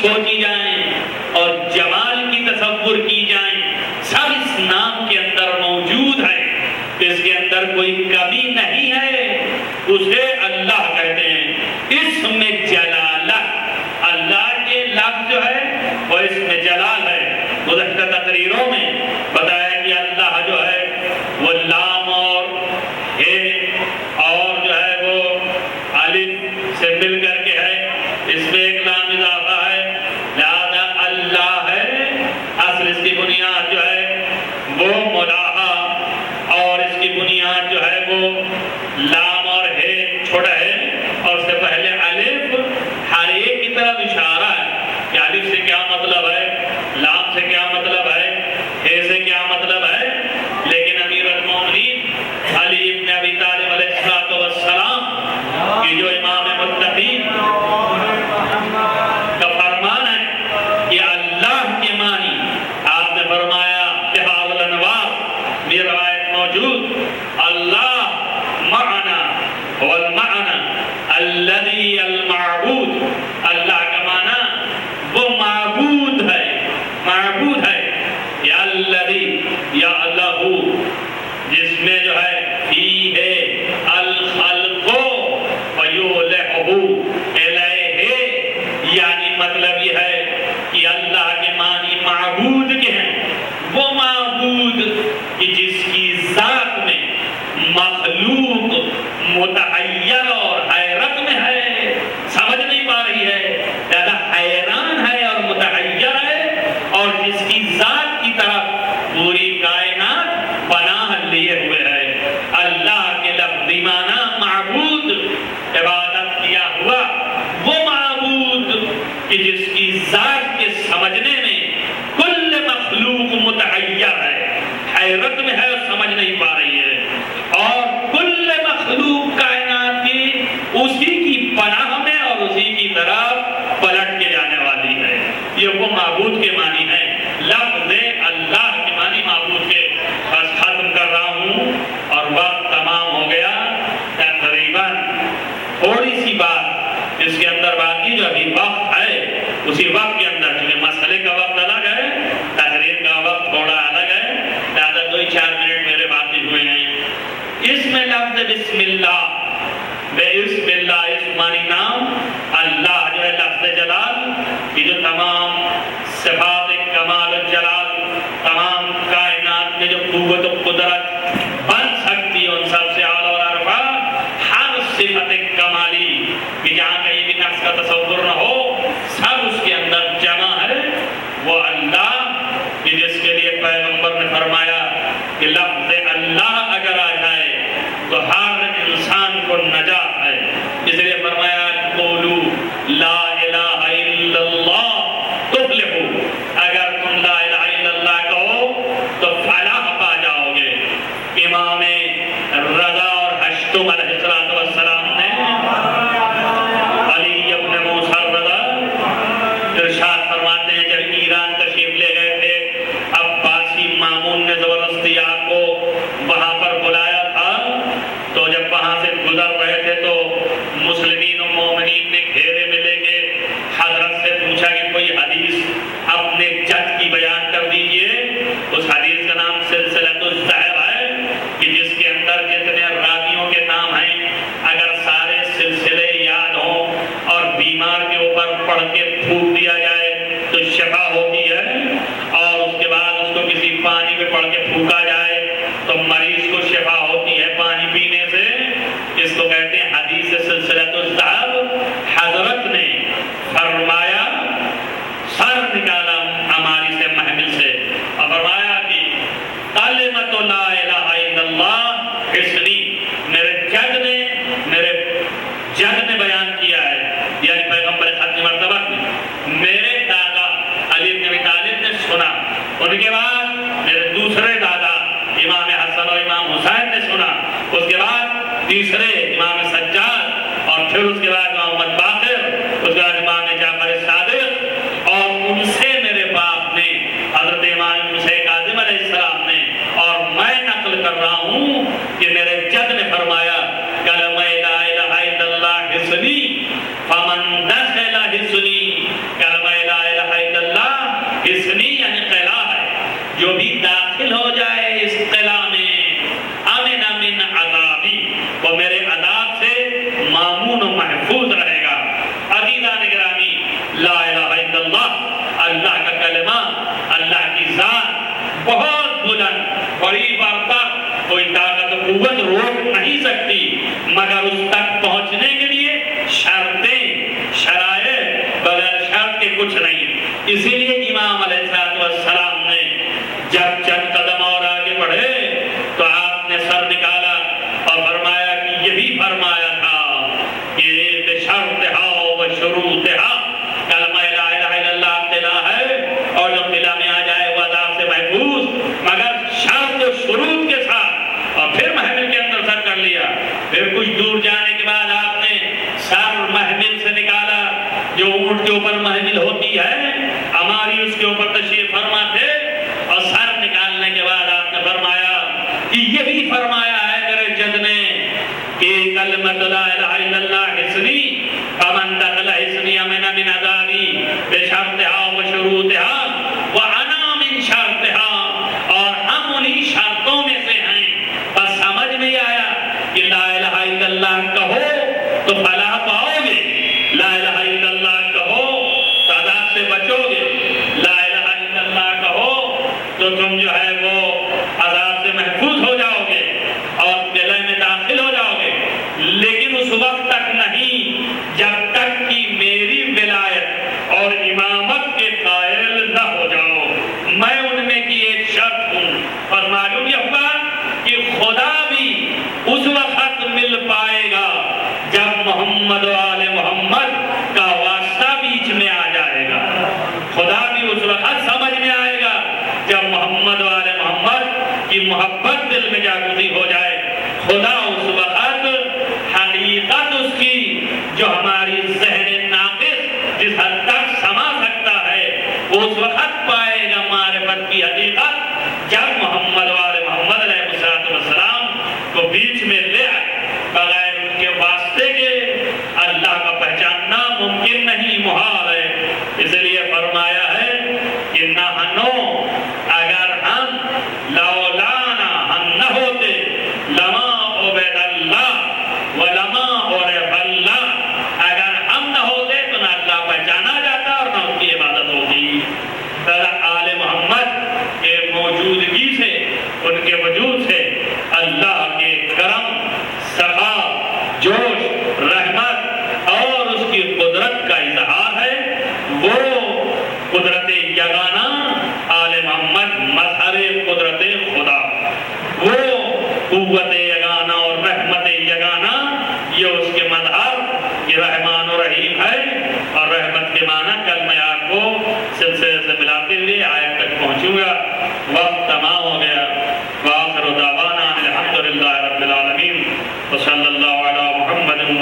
سوچی جائیں اور جمال کی تصور کی جائیں، سب اس نام کے اندر موجود ہے۔ اس کے اندر کوئی کمی نہیں ہے، اسے اللہ کہتے ہیں۔ اسم جلالہ، اللہ کے لفظ جو ہے وہ اسم جلال ہے۔ گزشتہ تقریروں میں بتایا کہ اللہ جو ہے وہ لام اور ہے اور جو ہے وہ الف سے مل کر کے ہے، اس میں ایک لام اضافہ ہے، لہذا اللہ ہے۔ اصل اس کی بنیاد جو ہے وہ ملاحہ، اور اس کی بنیاد جو ہے وہ لام اور ہے چھوٹا ہے، اور اس سے پہلے الف، ہر ایک کی طرف اشارہ ہے کہ الف سے کیا مطلب ہے، لام سے کیا مطلب ہے، ہے سے کیا مطلب ہے۔ لیکن امیر المومنین علی ابن ابی طالب علیہ السلام کی جو امام متقین کا فرمان ہے کہ اللہ کے معنی آپ نے فرمایا بحار الانوار میں روایت موجود، اللہ معنا والمعنى الذي المعبود، اللہ کا معنی وہ معبود ہے، معبود ہے، یا الذی، یا اللہ جس میں جو ہے فی ہے الخلق ویولعہ الیہ، یعنی مطلب یہ ہے کہ اللہ کے معنی معبود کے ہیں، وہ معبود کہ جس کی ذات میں مخلوق متحیر اور حیرت میں ہے، سمجھ نہیں پا رہی ہے، زیادہ حیران ہے اور متحیر ہے، اور جس کی ذات کی طرف پوری کائنات پناہ لیے ہوئے ہے۔ اللہ کے لفظی معنی معبود، عبادت کیا ہوا وہ معبود کہ جس کی ذات کے سمجھنے میں کل مخلوق متحیر ہے، حیرت میں ہے اور سمجھ نہیں پا رہی ہے، اور کل مخلوق کائنات کی اسی کی پناہ میں اور اسی کی طرف پلٹ کے جانے والی ہے۔ یہ وہ معبود کے معنی ہے، لفظ اللہ کے معنی معبود کے۔ بس ختم کر رہا ہوں اور وقت تمام ہو گیا، تقریباً تھوڑی سی بات اس کے اندر باقی جو ابھی وقت ہے، اسی وقت کے اندر چونکہ مسئلے کا وقت الگ ہے، تقریر کا وقت تھوڑا الگ ہے، زیادہ 2-4 منٹ میرے باقی ہوئے ہیں۔ اس میں لفظ بسم اللہ، بسم اللہ، اس معنی نام، اللہ جو ہے لفظ جلال کہ جو تمام صفات کمال الجلال، تمام کائنات میں جو قوت و قدرت بن سکتی ہے ان سب سے اعلیٰ اور ارفع، ہر صفت کمالی کہ جہاں کہیں بھی نفس کا تصور نہ ہو، سب اس کے اندر جمع ہے، وہ اللہ کہ جس کے لیے پیغمبر نے فرمایا کہ لفظ اللہ اگر آ جائے تو ہر انسان کو نجات ہے، اس لیے فرمایا قولوا لا الہ الا اللہ تفلحوا، اگر تم لا الہ الا اللہ کہو تو فلاح پا جاؤ گے۔ امام رضا اور حشتم علیہ السلام نے علی ابن موسیٰ رضا ارشاد فرماتے ہیں جب ایران تشریف لے گئے تھے، عباسی مامون نے زبردستی آپ کو وہاں پر بلایا تھا، تو جب وہاں سے گزر رہے تھے تو مسلمین و مومنین نے گھیرے میں لے کے حضرت سے پوچھا کہ کوئی حدیث اپنے جد کی بیان کر دیجئے۔ اس حدیث کا نام سلسلۃ الذہب ہے کہ جس کے اندر جتنے راویوں کے نام ہیں اگر سارے سلسلے یاد ہوں اور بیمار کے اوپر پڑھ کے پھونک دیا جائے تو شفا ہوتی ہے، اور اس کے بعد اس کو کسی پانی میں پڑھ کے پھونکا جائے تو مریض کو شفا ہوتی ہے پانی پینے سے۔ اس کو کہتے ہیں حدیث سلسلۃ الذہب۔ حضرت نے فرمایا، سر نکالا ہماری سے محمل سے اور فرمایا کہ کلمۃ لا الہ الا اللہ حسنی، میرے جد نے بیان کیا ہے، یعنی پیغمبر ختم مرتبہ نے، میرے دادا علی بن ابی طالب نے سنا، ان کے بعد میرے دوسرے دادا امام حسن اور امام حسین نے سنا، اس کے بعد تیسرے امام سجاد، اور پھر اس کے بعد محمد باقر، اس کے بعد امام جعفر صادق، اور ان سے میرے باپ نے حضرت امام موسیٰ کاظم علیہ السلام نے، اور میں نقل کر رہا ہوں کہ میرے جد نے فرمایا کلمہ لا الہ الا اللہ حسنی فمن دخل حسنی، کلمہ لا اللہ کا کلمہ، اللہ کی ذات بہت بلند، بڑی برتر، کوئی طاقت و قوت روک نہیں سکتی، مگر اس تک پہنچنے کے لیے شرطیں، شرائط، بغیر شرط کے کچھ نہیں۔ اسی لیے امام علیہ السلام نے جب چند قدم اور آگے بڑھے تو آپ نے سر نکالا اور فرمایا کہ یہی فرمایا تھا کہ بشرطہا و شروطہا، کلمہ لا الہ الا اللہ قلعہ ہے اور جو قلعہ میں آ جائے وہ عذاب سے محفوظ، مگر شرط و شروط کے ساتھ۔ اور پھر محمل کے اندر سر کر لیا، پھر کچھ دور جانے کے بعد آپ نے سر محمل سے نکالا، جو اونٹ کے اوپر محمل ہوتی ہے ہماری، اس کے اوپر تشریف فرما تھے، اور سر نکالنے کے بعد آپ نے فرمایا کہ یہ بھی فرمایا ہے میرے جد نے کہ کلمۃ لا الہ الا اللہ حصنی فمن دخل حصنی امن من عذابی بشرطہا و شروطہا وانا من شرطہا، اور ہم انہی شرطوں میں سے ہیں۔ بس سمجھ میں آیا کہ لا الہ الا اللہ کہو تو فلاح پاؤ گے، لا الہ الا اللہ کہو تو عذاب سے بچو گے، لا الہ الا اللہ کہو تو تم جو ہے وہ عذاب سے محفوظ ہو جاؤ گے اور قلعے میں داخل ہو جاؤ گے، لیکن اس وقت تک نہیں جب تک کہ میری ولایت اور امامت کے قائل نہ ہو جاؤ، میں ان میں کی ایک شرط ہوں۔ اور معلوم یہ ہوا کہ خدا بھی اس وقت مل پائے گا جب محمد و آل محمد کا واسطہ بیچ میں آ جائے گا، خدا بھی اس وقت سمجھ میں آئے گا جب محمد و آل محمد کی محبت دل میں جاگزی ہو جائے، خدا اس وقت حقیقت اس کی جو ہماری ذہن ناقص جس حد تک سما سکتا ہے وہ اس وقت پائے گا معرفت کی حقیقت جب محمد و آل محمد علیہ السلام کو بیچ میں لے آئے۔ بغیر ان کے واسطے کے اللہ کا پہچاننا ممکن نہیں، محال ہے۔ اس لیے فرمایا ہے کہ نحنو، اگر ہم، لولانا، ہم نہ ہوتے، لما عبد اللہ ولما عرف اللہ، اگر ہم نہ ہوتے تو نہ اللہ پہچانا جاتا اور نہ اس کی عبادت ہوتی۔ آل محمد کے موجودگی سے، ان کے وجود سے اللہ کے کرم، سخا، جوش، رحمت اور اس کی قدرت کا اظہار ہے۔ وہ قدرت یگانہ، آل محمد مظہر قدرت خدا، وہ قوت یگانہ اور رحمت یگانہ، یہ اس کے مظہر، یہ رحمان و رحیم ہے۔ اور رحمت کے معنی کل میں آپ کو سلسلے سے ملاتے ہوئے آیت تک پہنچوں گا، وقت تمام ہو گیا۔ وآخر دعوانا الحمدللہ رب العالمین، وصلی اللہ علی محمد و